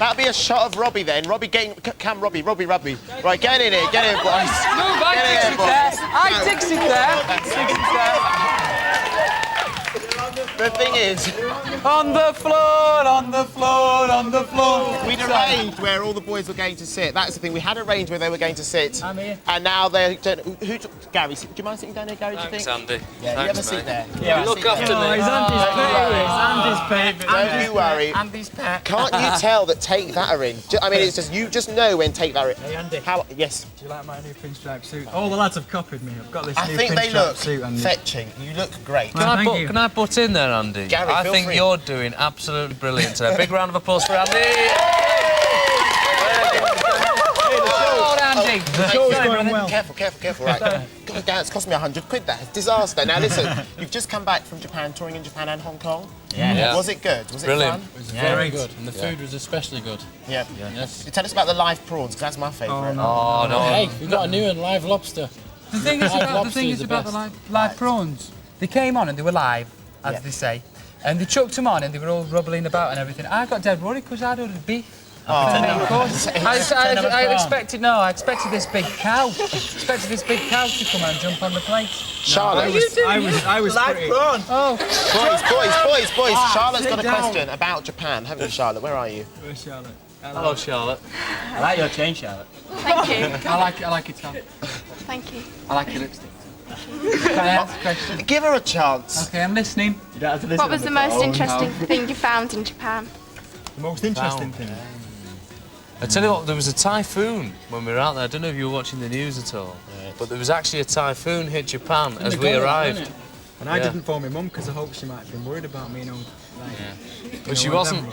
That'll be a shot of Robbie then. Robbie getting... Come, Robbie. Right, get in here, boys. Move, I fix it there. The thing is... On the floor. We'd arranged where all the boys were going to sit. That's the thing. We had arranged where they were going to sit. I'm here. And now they're... Gary, do you mind sitting down here, Gary, do you think? Thanks, Andy. Yeah, you ever sit there? Yeah, Look after me. He's Andy's favourite. Don't you worry. Andy's pet. Can't you tell that Take That are in? I mean, it's just... You just know when Take That are in. Hey, Andy. How... Yes. Do you like my new pinstripe suit? All the lads have copied me. I've got this I new think they pinstripe look suit. And fetching. You look great. Well, thank you. Can I butt in there, Andy? Gary, I feel think free. you're doing absolutely brilliant today. Big round of applause for Andy. Andy. The show's going well. Careful, right. God damn, it's cost me £100, that. It's disaster. Now listen, you've just come back from Japan, touring in Japan and Hong Kong. Yeah. Was it good? Was it Brilliant. fun? It was very good, and the food was especially good. Yeah. Yes. Tell us about the live prawns, because that's my favourite. Oh, no. Hey, we've got a new one, live lobster. The thing is Live about lobster is the the best. live prawns. They came on and they were live, as they say, and they chucked them on and they were all rubbling about and everything. I got dead worried because I'd ordered beef. I expected this big cow. to come and jump on the plate. Charlotte. I was Live pretty... prawn. Oh, Boys. Charlotte's got a question about Japan, haven't you, Charlotte? Where are you? Where's Charlotte? Hello, Charlotte. I like your chain, Charlotte. Thank you. I like it, Tom. Thank you. I like your lipstick. Can I ask a question? Give her a chance. Okay, I'm listening. You don't have to listen What was the most interesting thing you found in Japan? The most interesting thing. I tell you what, there was a typhoon when we were out there. I don't know if you were watching the news at all, but there was actually a typhoon hit Japan as we arrived. And I didn't phone my mum because I hoped she might have been worried about me, But she wasn't.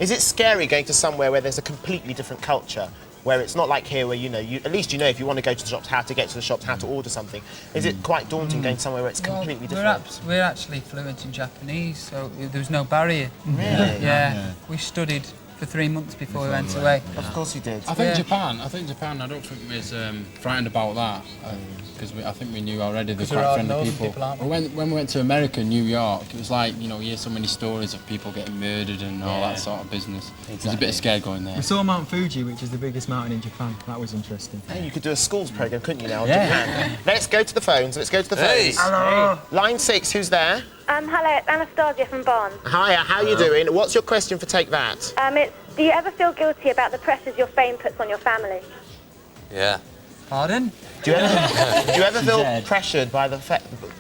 Is it scary going to somewhere where there's a completely different culture? Where it's not like here where, you at least you know if you want to go to the shops, how to get to the shops, how to order something. Is it quite daunting going somewhere where it's completely different? We're actually fluent in Japanese, so there was no barrier. Really? Yeah. We studied for 3 months before we went away. Of course you did. I think Japan, I don't think we was frightened about that, because I think we knew already they're quite friendly people. aren't But when we went to America, New York, it was like, you hear so many stories of people getting murdered and all that sort of business. It was a bit scared going there. We saw Mount Fuji, which is the biggest mountain in Japan. That was interesting. Hey, you could do a schools programme, couldn't you, now, on Japan? Let's go to the phones. Hey. Hello. Line 6, who's there? Hello, it's Anastasia from Bonn. Hiya, how are you doing? What's your question for Take That? Do you ever feel guilty about the pressures your fame puts on your family? Yeah. Pardon? Do you ever feel pressured by the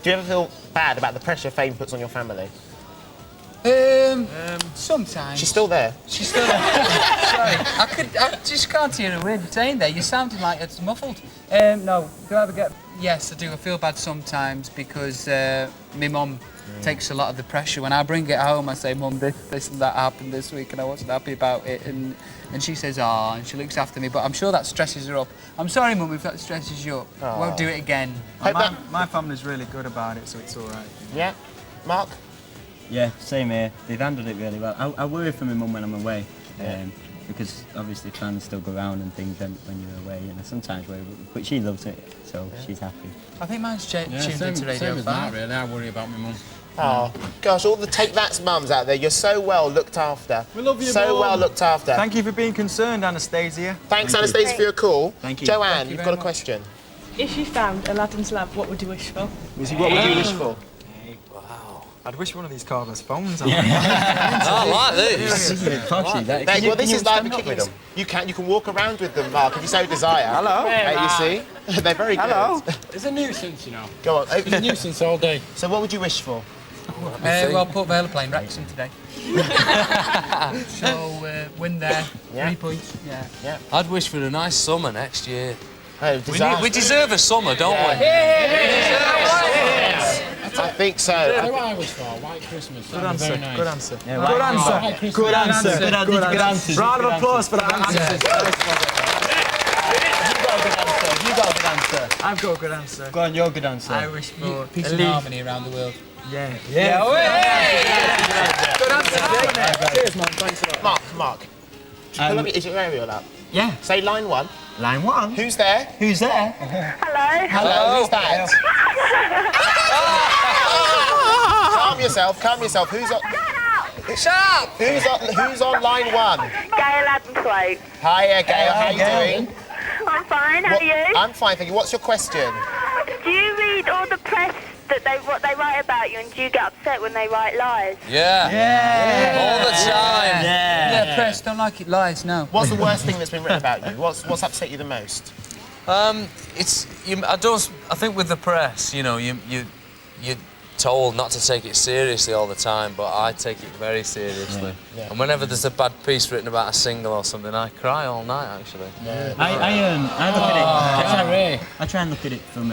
do you ever feel bad about the pressure fame puts on your family? Sometimes. She's still there. She's still there. Sorry, I just can't hear a word saying there. You're sounding like it's muffled. No, do I ever get... Yes, I do. I feel bad sometimes because my mum takes a lot of the pressure. When I bring it home, I say, Mum, this and that happened this week and I wasn't happy about it. And she says, ah, and she looks after me. But I'm sure that stresses her up. I'm sorry, Mum, if that stresses you up. I won't do it again. My family's really good about it, so it's all right. Yeah. Mark? Yeah, same here. They've handled it really well. I worry for my mum when I'm away, because obviously fans still go around and things when you're away, and I sometimes worry, but she loves it, so she's happy. I think mine's tuned into Radio Same as 5. that, really. I worry about my mum. Oh, gosh, all the Take That's mums out there, you're so well looked after. We love you, So Mum. well looked after. Thank you for being concerned, Anastasia. Thanks, Anastasia, for your call. Thank you. Joanne, Thank you you've very got a much. question. If you found Aladdin's lamp, what would you wish for? What would you wish for? I'd wish one of these cars has phones on. I like this. Well, this is like the kids. You can walk around with them, Mark, if you so desire. Hello. You see? They're very good. Hello. It's a nuisance, Go on. It's a nuisance all day. So what would you wish for? Well, Port Vale are playing Wrexham today. So, win there. 3 points. Yeah. I'd wish for a nice summer next year. Oh, We deserve a summer, don't we? I think so. That's what I wish for, White Christmas. Good That'd be answer. very nice. Good answer. Yeah, Good answer. White Christmas. Good answer. Good answer. Round of applause for that answer. You got a good answer. I've got a good answer. Go on, your good answer. I wish for Peace a and league. harmony around the world. Yeah. Good answer. Cheers, man. Thanks a lot. Mark. Pull up, is your aerial up? Yeah. Say line 1. Line 1. Who's there? Who's there? Hello. Hello, who's that? Calm yourself. Who's on? Shut up! Who's on line 1? Gail Adamthwaite. Hiya, Gail. How you doing? I'm fine, how are you? I'm fine, thank you. What's your question? Do you read all the press that what they write about you, and do you get upset when they write lies? Yeah. All the time. Yeah, press don't like it lies. No. What's the worst thing that's been written about you? What's upset you the most? I think with the press, you know, you're told not to take it seriously all the time, but I take it very seriously. Yeah. And whenever there's a bad piece written about a single or something, I cry all night, actually. I look at it. I try and look at it from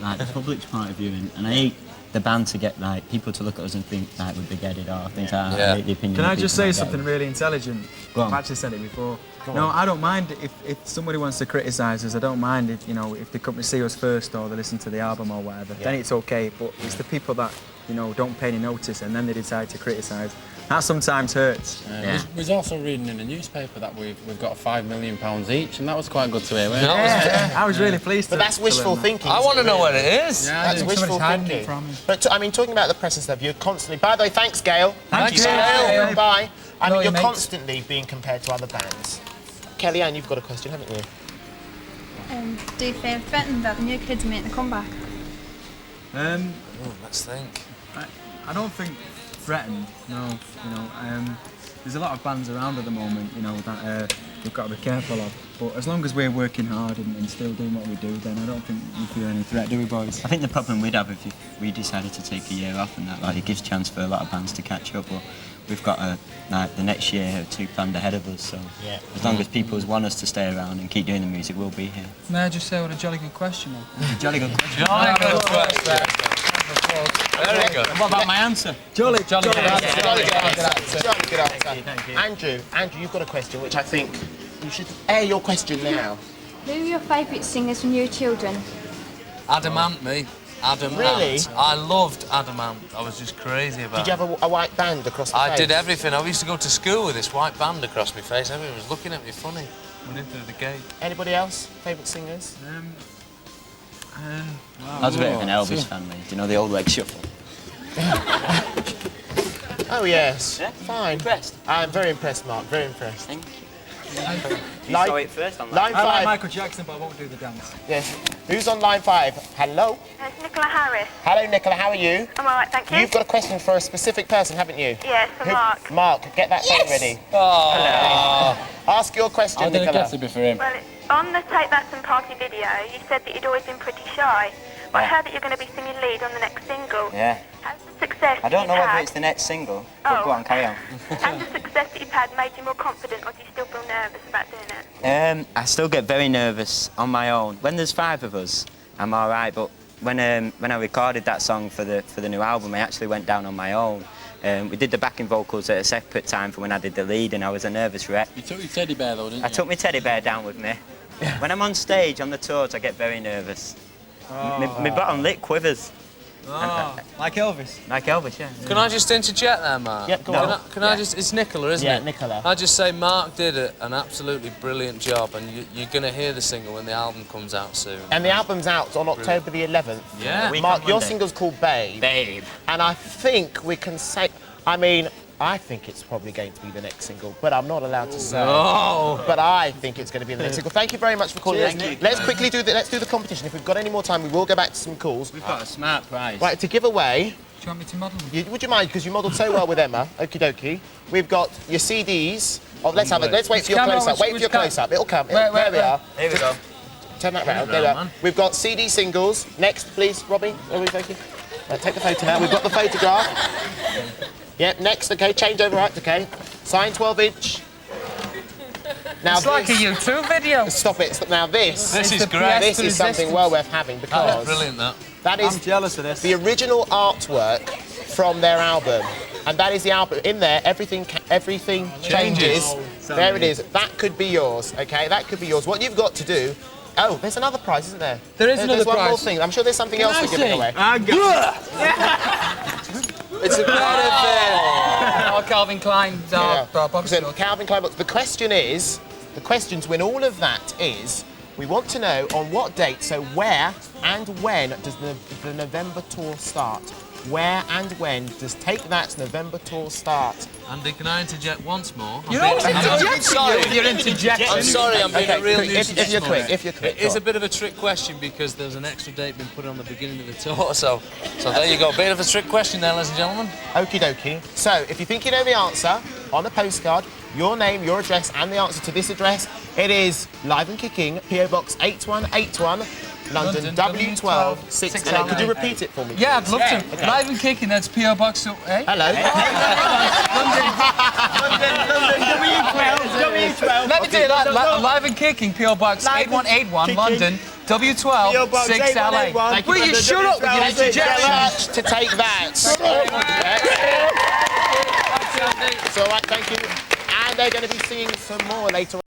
like the public's point of view, and I hate the banter get like people to look at us and think like we're big-headed or things like that. I hate the opinion. Can of I just people say like something that. really intelligent? Go on. I've actually said it before. No, I don't mind if somebody wants to criticise us. I don't mind if, you know, if they come to see us first or they listen to the album or whatever. Then it's okay. But it's the people that, you know, don't pay any notice and then they decide to criticise. That sometimes hurts. We was also reading in the newspaper that we've got £5 million each, and that was quite good to hear. wasn't it? I was really pleased. But that's wishful thinking. I want to know where it is. That's wishful thinking. But I mean, talking about the press and stuff, you're constantly. By the way, thanks, Gail. Thank you, Gail. Gail. Bye. I mean, Bye, you're mate. constantly being compared to other bands. Kellyanne, you've got a question, haven't you? Do you feel threatened that the new kids are making a comeback? Let's think. I don't think threatened. No, you know, there's a lot of bands around at the moment, you know, that we've got to be careful of. But as long as we're working hard and still doing what we do, then I don't think we feel any threat, do we, boys? I think the problem we'd have if we decided to take a year off and that, like, it gives chance for a lot of bands to catch up. But we've got like the next year or two planned ahead of us, so as long as people want us to stay around and keep doing the music, we'll be here. May I just say what a jolly good question is? Jolly good question. Jolly good question. Very good. What about my answer? Jolly Jolly good answer. Jolly good answer. Thank you. Andrew, you've got a question which I think you should air your question now. Who are your favourite singers when you were children? Adamant, me. Adamant. Really? I loved Adamant. I was just crazy about it. Did you have a white band across the face? I did everything. I used to go to school with this white band across my face. Everyone was looking at me funny. Went into the gate. Anybody else? Favourite singers? I was a bit of an Elvis fan, mate. Do you know the old leg shuffle? Oh yes. Yeah? Fine. Impressed? I'm very impressed, Mark. Very impressed. Thank you. Line- saw it first on Line I like 5. Michael Jackson, but I won't do the dance. Yes. Who's on line 5? Hello. It's Nicola Harris. Hello, Nicola. How are you? I'm all right, thank you. You've got a question for a specific person, haven't you? Yes, for Mark. Mark, get that phone ready. Ask your question, I didn't Nicola. guess it'd be for him. Well, on the Take That Some Party video, you said that you'd always been pretty shy. But I heard that you're going to be singing lead on the next single. Yeah. Has the success I don't you've know whether had, it's the next single. Oh. But go on, carry on. has the success that you've had made you more confident, or do you still feel nervous about doing it? I still get very nervous on my own. When there's 5 of us, I'm all right. But when I recorded that song for the new album, I actually went down on my own. We did the backing vocals at a separate time from when I did the lead, and I was a nervous wreck. You took your teddy bear though, didn't you? I took my teddy bear down with me. When I'm on stage on the tours, I get very nervous. My bottom lip quivers. Like Elvis. Like Elvis, yeah. Can I just interject there, Mark? Yep, go Can on. I just... It's Nicola, isn't it? Yeah, Nicola. I just say Mark did an absolutely brilliant job, and you're going to hear the single when the album comes out soon. And the album's out on October the 11th. Yeah. Mark, your Monday. single's called Babe. Babe. And I think we can say... I mean, I think it's probably going to be the next single, but I'm not allowed to say. Oh! But I think it's going to be the next single. Thank you very much for calling. Cheers, Let's Nick. let's quickly do the competition. If we've got any more time, we will go back to some calls. We've got a smart prize. Right, to give away, Do you want me to model them? would you mind, because you modelled so well with Emma, okie dokie. We've got your CDs. Oh, let's have it. Let's wait for your camera, close-up. Wait for which your cam- close-up. It'll come. Wait, There we are. Here we go. Turn that round. it There we round, are. man. We've got CD singles. Next, please, Robbie. Robbie, thank you. Take the photo now. We've got the photograph. Yep, next, okay, change over, right, okay. Sign 12-inch. Now It's like a YouTube video. Stop it. Now this This is great. this is something well worth having That's because brilliant, that. that I'm is jealous of this. the original artwork from their album. And that is the album. In there, everything changes. There it is. That could be yours, okay? That could be yours. What you've got to do... Oh, there's another prize, isn't there? There is There's another one more prize. thing. I'm sure there's something else I we're giving see? away. I got It's a benefit. Or Calvin Klein's box. So, Calvin Klein books. The question is, the question to win all of that is, we want to know on what date, so where and when does the November tour start? where and when does Take That's November tour start? Andy, can I interject once more? You're always interjecting. Sorry. You're interjecting. I'm sorry, I'm being a real nuisance. If you're quick, It is a bit of a trick question because there's an extra date been put on the beginning of the tour, so there you go. Bit of a trick question there, ladies and gentlemen. Okie dokie. So, if you think you know the answer, on a postcard, your name, your address, and the answer to this address, it is Live and Kicking, PO Box 8181, London W12 6LA. Could you repeat it for me? Yeah, I'd love to. Okay. Live and Kicking, that's PO Box. Eh? Hello. W12. Let me do that. Live and Kicking, PO Box 8181, London W12 6LA. Will you shut up with your Thank you very interjection? much to Take That. It's all right, thank you. And they're going to be singing some more later on.